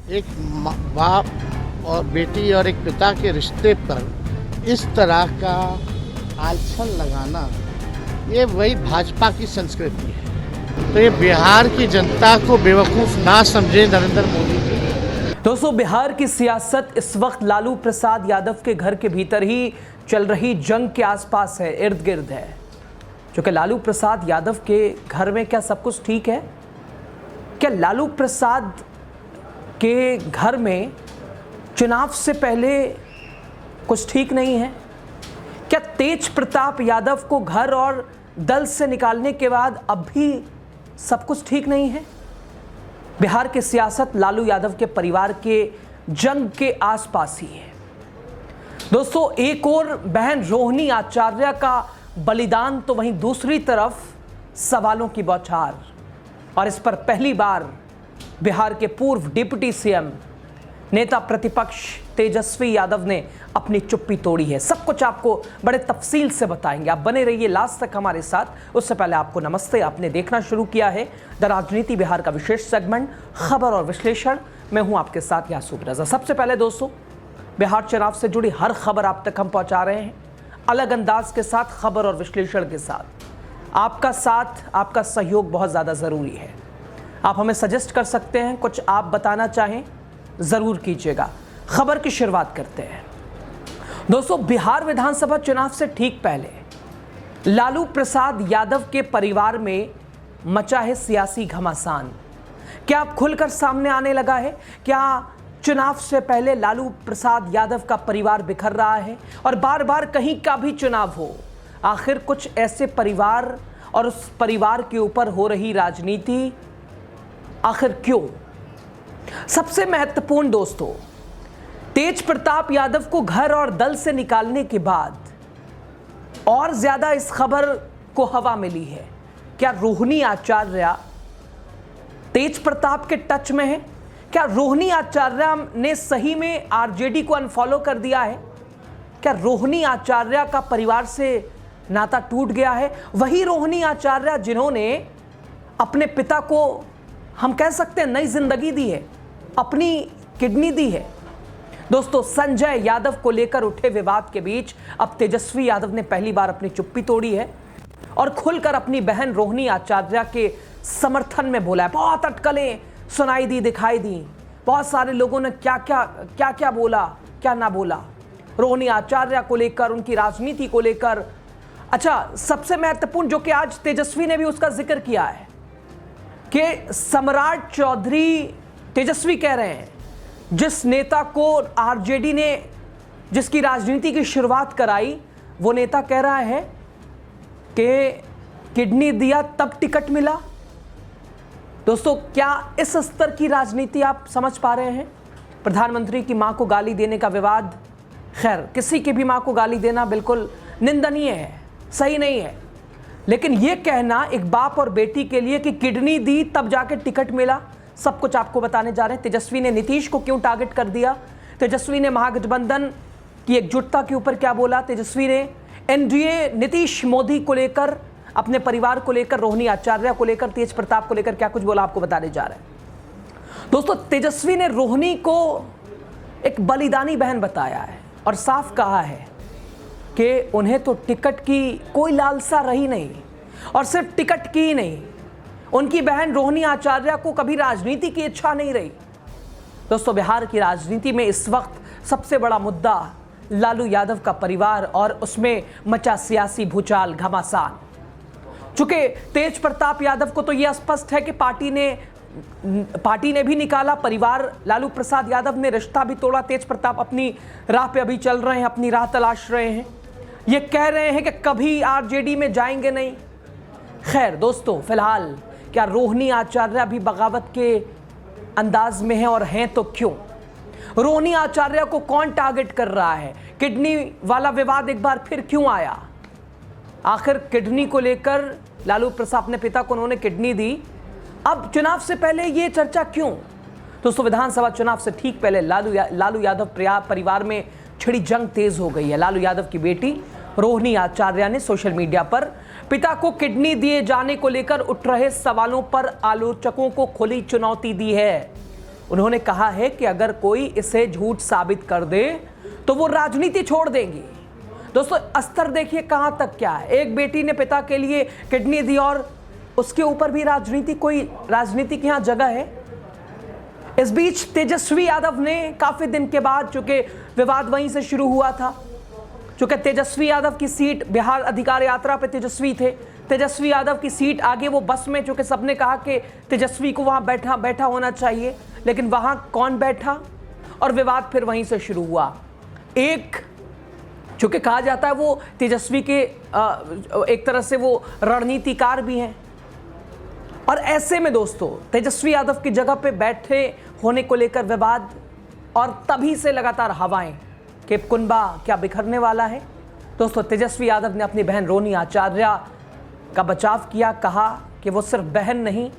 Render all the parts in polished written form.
एक बाप और बेटी और एक पिता के रिश्ते पर इस तरह का आलछन लगाना, ये वही भाजपा की संस्कृति है। तो ये बिहार की जनता को बेवकूफ़ ना समझे नरेंद्र मोदी जी। दोस्तों, बिहार की सियासत इस वक्त लालू प्रसाद यादव के घर के भीतर ही चल रही जंग के आसपास है, इर्द गिर्द है। क्योंकि लालू प्रसाद यादव के घर में क्या सब कुछ ठीक है? क्या लालू प्रसाद के घर में चुनाव से पहले कुछ ठीक नहीं है? क्या तेज प्रताप यादव को घर और दल से निकालने के बाद अब भी सब कुछ ठीक नहीं है? बिहार की सियासत लालू यादव के परिवार के जंग के आसपास ही है। दोस्तों, एक और बहन रोहिणी आचार्य का बलिदान, तो वहीं दूसरी तरफ सवालों की बौछार। और इस पर पहली बार बिहार के पूर्व डिप्टी सीएम नेता प्रतिपक्ष तेजस्वी यादव ने अपनी चुप्पी तोड़ी है। सब कुछ आपको बड़े तफसील से बताएंगे, आप बने रहिए लास्ट तक हमारे साथ। उससे पहले आपको नमस्ते। आपने देखना शुरू किया है द राजनीति बिहार का विशेष सेगमेंट खबर और विश्लेषण। मैं हूं आपके साथ यासूब रजा। सबसे पहले दोस्तों, बिहार चुनाव से जुड़ी हर खबर आप तक हम पहुंचा रहे हैं, अलग अंदाज के साथ, खबर और विश्लेषण के साथ। आपका साथ, आपका सहयोग बहुत ज़्यादा ज़रूरी है। आप हमें सजेस्ट कर सकते हैं, कुछ आप बताना चाहें ज़रूर कीजिएगा। खबर की शुरुआत करते हैं। दोस्तों, बिहार विधानसभा चुनाव से ठीक पहले लालू प्रसाद यादव के परिवार में मचा है सियासी घमासान। क्या अब खुलकर सामने आने लगा है? क्या चुनाव से पहले लालू प्रसाद यादव का परिवार बिखर रहा है और बार बार कहीं का भी चुनाव हो, आखिर कुछ ऐसे परिवार और उस परिवार के ऊपर हो रही राजनीति आखिर क्यों? सबसे महत्वपूर्ण दोस्तों, तेज प्रताप यादव को घर और दल से निकालने के बाद और ज्यादा इस खबर को हवा मिली है। क्या रोहिणी आचार्य तेज प्रताप के टच में है? क्या रोहिणी आचार्य ने सही में आरजेडी को अनफॉलो कर दिया है? क्या रोहिणी आचार्य का परिवार से नाता टूट गया है? वही रोहिणी आचार्य जिन्होंने अपने पिता को, हम कह सकते हैं, नई जिंदगी दी है, अपनी किडनी दी है। दोस्तों, संजय यादव को लेकर उठे विवाद के बीच अब तेजस्वी यादव ने पहली बार अपनी चुप्पी तोड़ी है और खुलकर अपनी बहन रोहिणी आचार्य के समर्थन में बोला है। बहुत अटकलें सुनाई दी, दिखाई दी, बहुत सारे लोगों ने क्या क्या बोला, क्या ना बोला रोहिणी आचार्य को लेकर, उनकी राजनीति को लेकर। अच्छा, सबसे महत्वपूर्ण जो कि आज तेजस्वी ने भी उसका जिक्र किया है कि सम्राट चौधरी, तेजस्वी कह रहे हैं, जिस नेता को आरजेडी ने, जिसकी राजनीति की शुरुआत कराई, वो नेता कह रहा है कि किडनी दिया तब टिकट मिला। दोस्तों, क्या इस स्तर की राजनीति आप समझ पा रहे हैं? प्रधानमंत्री की मां को गाली देने का विवाद, खैर किसी की भी मां को गाली देना बिल्कुल निंदनीय है, सही नहीं है, लेकिन यह कहना एक बाप और बेटी के लिए कि किडनी दी तब जाके टिकट मिला, सब कुछ आपको बताने जा रहे हैं। तेजस्वी ने नीतीश को क्यों टारगेट कर दिया? तेजस्वी ने महागठबंधन की एकजुटता के ऊपर क्या बोला? तेजस्वी ने एनडीए नीतीश मोदी को लेकर, अपने परिवार को लेकर, रोहिणी आचार्य को लेकर, तेज प्रताप को लेकर क्या कुछ बोला, आपको बताने जा रहे हैं। दोस्तों, तेजस्वी ने रोहिणी को एक बलिदानी बहन बताया है और साफ कहा है कि उन्हें तो टिकट की कोई लालसा रही नहीं, और सिर्फ टिकट की ही नहीं, उनकी बहन रोहिणी आचार्य को कभी राजनीति की इच्छा नहीं रही। दोस्तों, बिहार की राजनीति में इस वक्त सबसे बड़ा मुद्दा लालू यादव का परिवार और उसमें मचा सियासी भूचाल, घमासान। चूंकि तेज प्रताप यादव को तो यह स्पष्ट है कि पार्टी ने भी निकाला, परिवार लालू प्रसाद यादव ने रिश्ता भी तोड़ा। तेज प्रताप अपनी राह पे अभी चल रहे हैं, अपनी राह तलाश रहे हैं, ये कह रहे हैं कि कभी आरजेडी में जाएंगे नहीं। खैर दोस्तों, फिलहाल क्या रोहिणी आचार्य भी बगावत के अंदाज में है, और हैं तो क्यों? रोहिणी आचार्य को कौन टारगेट कर रहा है? किडनी वाला विवाद एक बार फिर क्यों आया? आखिर किडनी को लेकर लालू प्रसाद, अपने पिता को उन्होंने किडनी दी, अब चुनाव से पहले ये चर्चा क्यों? दोस्तों, विधानसभा चुनाव से ठीक पहले लालू यादव परिवार में छिड़ी जंग तेज हो गई है। लालू यादव की बेटी रोहिणी आचार्य ने सोशल मीडिया पर पिता को किडनी दिए जाने को लेकर उठ रहे सवालों पर आलोचकों को खुली चुनौती दी है। उन्होंने कहा है कि अगर कोई इसे झूठ साबित कर दे तो वो राजनीति छोड़ देंगी। दोस्तों स्तर देखिए कहां तक क्या है। एक बेटी ने पिता के लिए किडनी दी और उसके ऊपर भी कोई राजनीति की यहां जगह है। इस बीच तेजस्वी यादव ने काफी दिन के बाद, चूंकि विवाद वहीं से शुरू हुआ था, चूंकि तेजस्वी यादव की सीट, बिहार अधिकार यात्रा पे तेजस्वी थे, तेजस्वी यादव की सीट आगे वो बस में, चूंकि सबने कहा कि तेजस्वी को वहां बैठा होना चाहिए, लेकिन वहां कौन बैठा और विवाद फिर वहीं से शुरू हुआ। एक, चूंकि कहा जाता है वो तेजस्वी के एक तरह से वो रणनीतिकार भी हैं, और ऐसे में दोस्तों तेजस्वी यादव की जगह पे बैठे होने को लेकर विवाद, और तभी से लगातार हवाएं कि कुनबा क्या बिखरने वाला है। दोस्तों तेजस्वी यादव ने अपनी बहन रोहिणी आचार्य का बचाव किया, कहा कि वो सिर्फ बहन नहीं,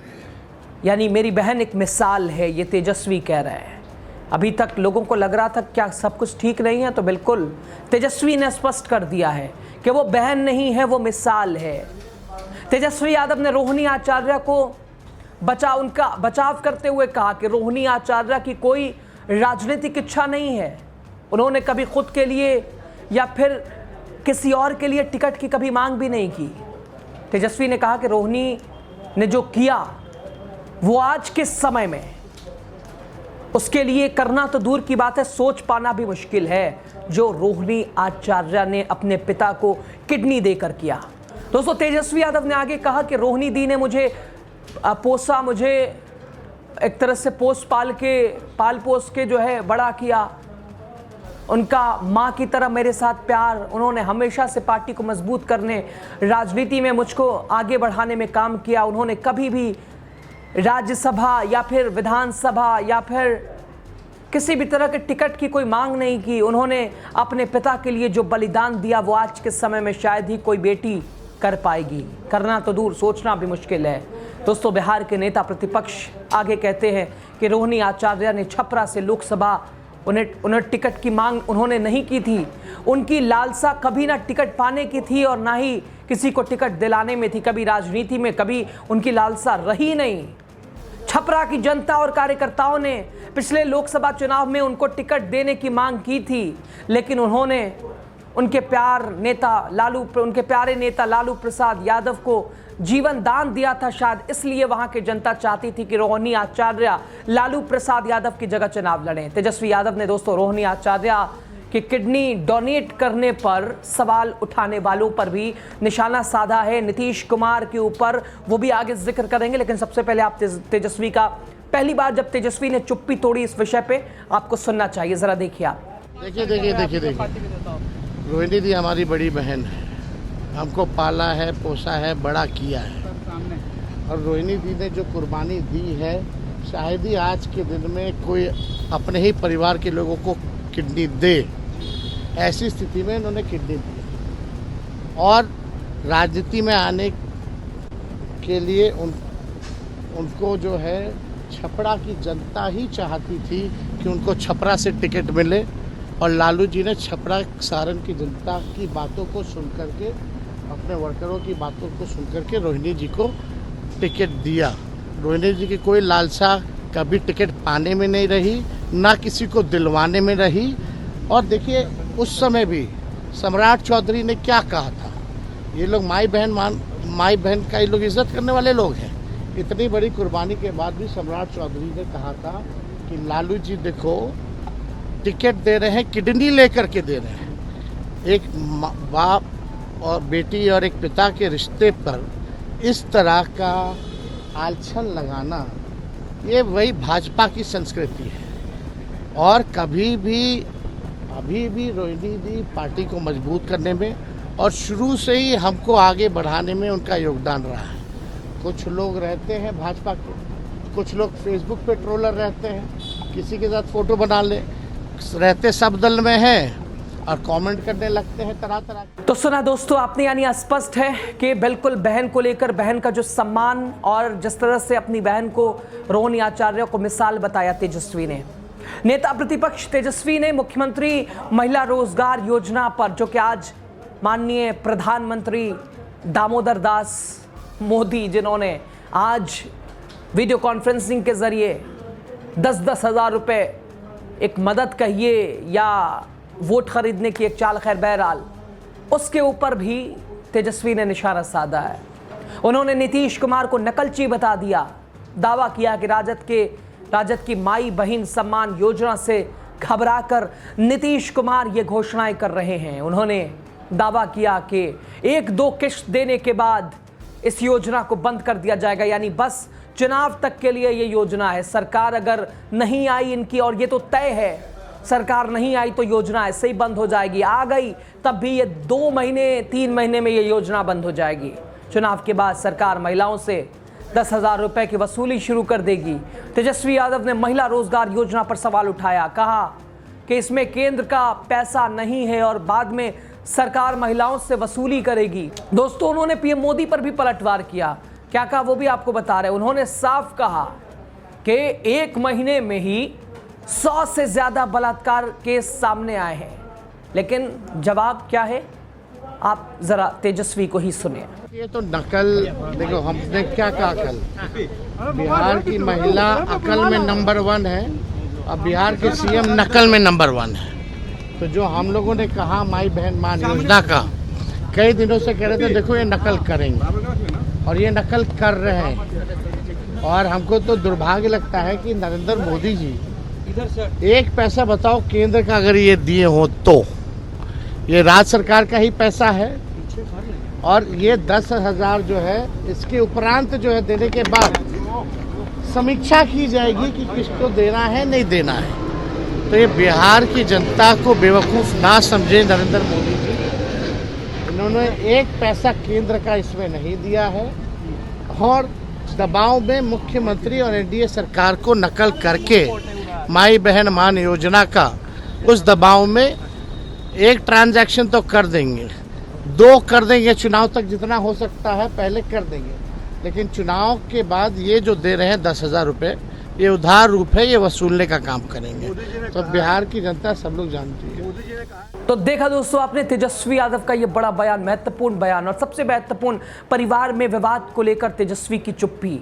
यानी मेरी बहन एक मिसाल है, ये तेजस्वी कह रहे हैं। अभी तक लोगों को लग रहा था क्या सब कुछ ठीक नहीं है, तो बिल्कुल तेजस्वी ने स्पष्ट कर दिया है कि वो बहन नहीं है, वो मिसाल है। तेजस्वी यादव ने रोहिणी आचार्य को उनका बचाव करते हुए कहा कि रोहिणी आचार्य की कोई राजनीतिक इच्छा नहीं है, उन्होंने कभी खुद के लिए या फिर किसी और के लिए टिकट की कभी मांग भी नहीं की। तेजस्वी ने कहा कि रोहिणी ने जो किया वो आज के समय में उसके लिए करना तो दूर की बात है, सोच पाना भी मुश्किल है, जो रोहिणी आचार्य ने अपने पिता को किडनी देकर किया। दोस्तों तेजस्वी यादव ने आगे कहा कि रोहिणी दी ने मुझे पोसा, मुझे एक तरह से पाल पोस के जो है बड़ा किया, उनका माँ की तरह मेरे साथ प्यार, उन्होंने हमेशा से पार्टी को मजबूत करने, राजनीति में मुझको आगे बढ़ाने में काम किया। उन्होंने कभी भी राज्यसभा या फिर विधानसभा या फिर किसी भी तरह के टिकट की कोई मांग नहीं की। उन्होंने अपने पिता के लिए जो बलिदान दिया वो आज के समय में शायद ही कोई बेटी कर पाएगी, करना तो दूर, सोचना भी मुश्किल है। दोस्तों बिहार के नेता प्रतिपक्ष आगे कहते हैं कि रोहिणी आचार्य ने छपरा से लोकसभा, उन्हें टिकट की मांग उन्होंने नहीं की थी, उनकी लालसा कभी ना टिकट पाने की थी और ना ही किसी को टिकट दिलाने में थी, कभी राजनीति में कभी उनकी लालसा रही नहीं। छपरा की जनता और कार्यकर्ताओं ने पिछले लोकसभा चुनाव में उनको टिकट देने की मांग की थी, लेकिन उन्होंने उनके प्यारे नेता लालू प्रसाद यादव को जीवन दान दिया था। शायद इसलिए वहां की जनता चाहती थी कि रोहिणी आचार्य लालू प्रसाद यादव की जगह चुनाव लड़ें। तेजस्वी यादव ने दोस्तों रोहिणी आचार्य की किडनी डोनेट करने पर सवाल उठाने वालों पर भी निशाना साधा है, नीतीश कुमार के ऊपर, वो भी आगे जिक्र करेंगे। लेकिन सबसे पहले आप तेजस्वी का, पहली बार जब तेजस्वी ने चुप्पी तोड़ी इस विषय पे, आपको सुनना चाहिए, जरा देखिए आप। देखिए रोहिणी दी हमारी बड़ी बहन है, हमको पाला है, पोसा है, बड़ा किया है, और रोहिणी दी ने जो कुर्बानी दी है, शायद ही आज के दिन में कोई अपने ही परिवार के लोगों को किडनी दे। ऐसी स्थिति में इन्होंने किडनी दी और राजनीति में आने के लिए उनको जो है छपरा की जनता ही चाहती थी कि उनको छपरा से टिकट मिले, और लालू जी ने छपरा सारण की जनता की बातों को सुन करके, अपने वर्करों की बातों को सुन करके रोहिणी जी को टिकट दिया। रोहिणी जी की कोई लालसा कभी टिकट पाने में नहीं रही, ना किसी को दिलवाने में रही। और देखिए उस समय भी सम्राट चौधरी ने क्या कहा था, ये लोग माई बहन का ये लोग इज्जत करने वाले लोग हैं। इतनी बड़ी कुर्बानी के बाद भी सम्राट चौधरी ने कहा था कि लालू जी देखो टिकट दे रहे हैं, किडनी लेकर के दे रहे हैं। एक बाप और बेटी और एक पिता के रिश्ते पर इस तरह का आलछन लगाना, ये वही भाजपा की संस्कृति है। और कभी भी अभी भी रोहिणी दी पार्टी को मजबूत करने में और शुरू से ही हमको आगे बढ़ाने में उनका योगदान रहा है। कुछ लोग रहते हैं भाजपा के, कुछ लोग फेसबुक पे ट्रोलर रहते हैं, किसी के साथ फ़ोटो बना ले, रहते सब दल में हैं और कमेंट करने लगते हैं तरह तरह। तो सुना दोस्तों आपने, यानी स्पष्ट है कि बिल्कुल बहन को लेकर, बहन का जो सम्मान और जिस तरह से अपनी बहन को, रोहिणी आचार्य को मिसाल बताया तेजस्वी ने। नेता प्रतिपक्ष तेजस्वी ने मुख्यमंत्री महिला रोजगार योजना पर, जो कि आज माननीय प्रधानमंत्री दामोदर दास मोदी, जिन्होंने आज वीडियो कॉन्फ्रेंसिंग के जरिए 10-10 हज़ार रुपये एक मदद कहिए या वोट खरीदने की एक चाल, खैर बहरहाल उसके ऊपर भी तेजस्वी ने निशाना साधा है। उन्होंने नीतीश कुमार को नकलची बता दिया, दावा किया कि राजद की माई बहन सम्मान योजना से घबराकर नीतीश कुमार ये घोषणाएं कर रहे हैं। उन्होंने दावा किया कि 1-2 किश्त देने के बाद इस योजना को बंद कर दिया जाएगा, यानी बस चुनाव तक के लिए ये योजना है। सरकार अगर नहीं आई इनकी, और ये तो तय है, सरकार नहीं आई तो योजना ऐसे ही बंद हो जाएगी, आ गई तब भी ये 2 महीने 3 महीने में ये योजना बंद हो जाएगी। चुनाव के बाद सरकार महिलाओं से 10,000 रुपए की वसूली शुरू कर देगी। तेजस्वी यादव ने महिला रोजगार योजना पर सवाल उठाया, कहा कि इसमें केंद्र का पैसा नहीं है और बाद में सरकार महिलाओं से वसूली करेगी। दोस्तों, उन्होंने पीएम मोदी पर भी पलटवार किया। क्या कहा वो भी आपको बता रहे हैं। उन्होंने साफ कहा कि 1 महीने में ही 100 से ज्यादा बलात्कार केस सामने आए हैं, लेकिन जवाब क्या है आप जरा तेजस्वी को ही सुनिए। ये तो नकल, देखो हमने क्या कहा कल, बिहार की महिला अकल में नंबर 1 है और बिहार के सीएम नकल में नंबर 1 है। तो जो हम लोगों ने कहा माई बहन मान योजना का, कई दिनों से कह रहे थे देखो ये नकल करेंगे और ये नकल कर रहे हैं। और हमको तो दुर्भाग्य लगता है कि नरेंद्र मोदी जी, एक पैसा बताओ केंद्र का अगर ये दिए हो तो ये राज्य सरकार का ही पैसा है, और ये 10,000 जो है इसके उपरांत जो है देने के बाद समीक्षा की जाएगी कि किसको देना है नहीं देना है। तो ये बिहार की जनता को बेवकूफ़ ना समझे नरेंद्र मोदी जी, इन्होंने एक पैसा केंद्र का इसमें नहीं दिया है और दबाव में मुख्यमंत्री और एनडीए सरकार को नकल करके माई बहन मान योजना का उस दबाव में एक ट्रांजैक्शन तो कर देंगे, 2 कर देंगे, चुनाव तक जितना हो सकता है पहले कर देंगे, लेकिन चुनाव के बाद ये जो दे रहे हैं 10,000 रुपये, ये उधार रूप है, ये वसूलने का काम करेंगे। तो बिहार की जनता सब लोग जानती है। तो देखा दोस्तों आपने तेजस्वी यादव का ये बड़ा बयान, महत्वपूर्ण बयान, और सबसे महत्वपूर्ण परिवार में विवाद को लेकर तेजस्वी की चुप्पी।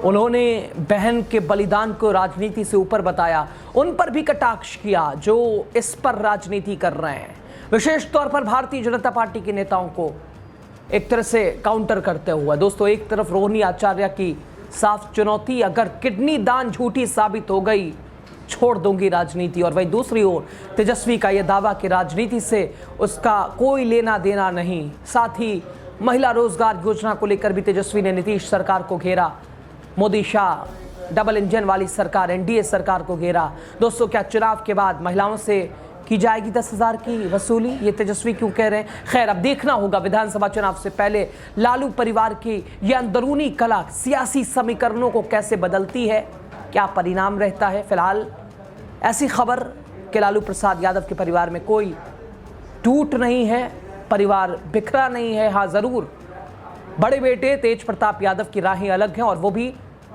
उन्होंने बहन के बलिदान को राजनीति से ऊपर बताया, उन पर भी कटाक्ष किया जो इस पर राजनीति कर रहे हैं, विशेष तौर पर भारतीय जनता पार्टी के नेताओं को एक तरह से काउंटर करते हुए। दोस्तों, एक तरफ रोहिणी आचार्य की साफ चुनौती, अगर किडनी दान झूठी साबित हो गई छोड़ दूंगी राजनीति, और वहीं दूसरी ओर तेजस्वी का यह दावा कि राजनीति से उसका कोई लेना देना नहीं। साथ ही महिला रोजगार योजना को लेकर भी तेजस्वी ने नीतीश सरकार को घेरा, मोदी शाह डबल इंजन वाली सरकार एनडीए सरकार को घेरा। दोस्तों, क्या चुनाव के बाद महिलाओं से की जाएगी 10,000 की वसूली, ये तेजस्वी क्यों कह रहे हैं? खैर, अब देखना होगा विधानसभा चुनाव से पहले लालू परिवार की यह अंदरूनी कला सियासी समीकरणों को कैसे बदलती है, क्या परिणाम रहता है। फिलहाल ऐसी खबर कि लालू प्रसाद यादव के परिवार में कोई टूट नहीं है, परिवार बिखरा नहीं है। हाँ, ज़रूर बड़े बेटे तेज प्रताप यादव की राहें अलग हैं और वो भी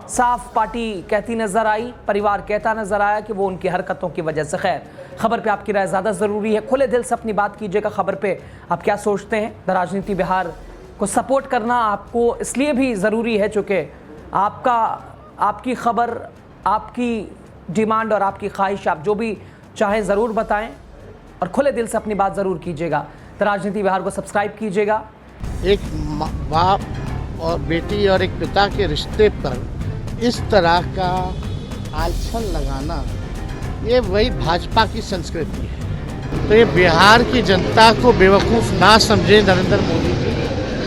साफ पार्टी कहती नजर आई, परिवार कहता नजर आया कि वो उनकी हरकतों की वजह से। खैर, खबर पे आपकी राय ज़्यादा ज़रूरी है, खुले दिल से अपनी बात कीजिएगा। खबर पे आप क्या सोचते हैं? द राजनीति बिहार को सपोर्ट करना आपको इसलिए भी ज़रूरी है चूँकि आपकी खबर, आपकी डिमांड और आपकी ख्वाहिश, आप जो भी चाहें ज़रूर बताएं और खुले दिल से अपनी बात ज़रूर कीजिएगा। द राजनीति बिहार को सब्सक्राइब कीजिएगा। एक बाप और बेटी और एक पिता के रिश्ते पर इस तरह का आलछन लगाना, ये वही भाजपा की संस्कृति है। तो ये बिहार की जनता को बेवकूफ़ ना समझे नरेंद्र मोदी जी,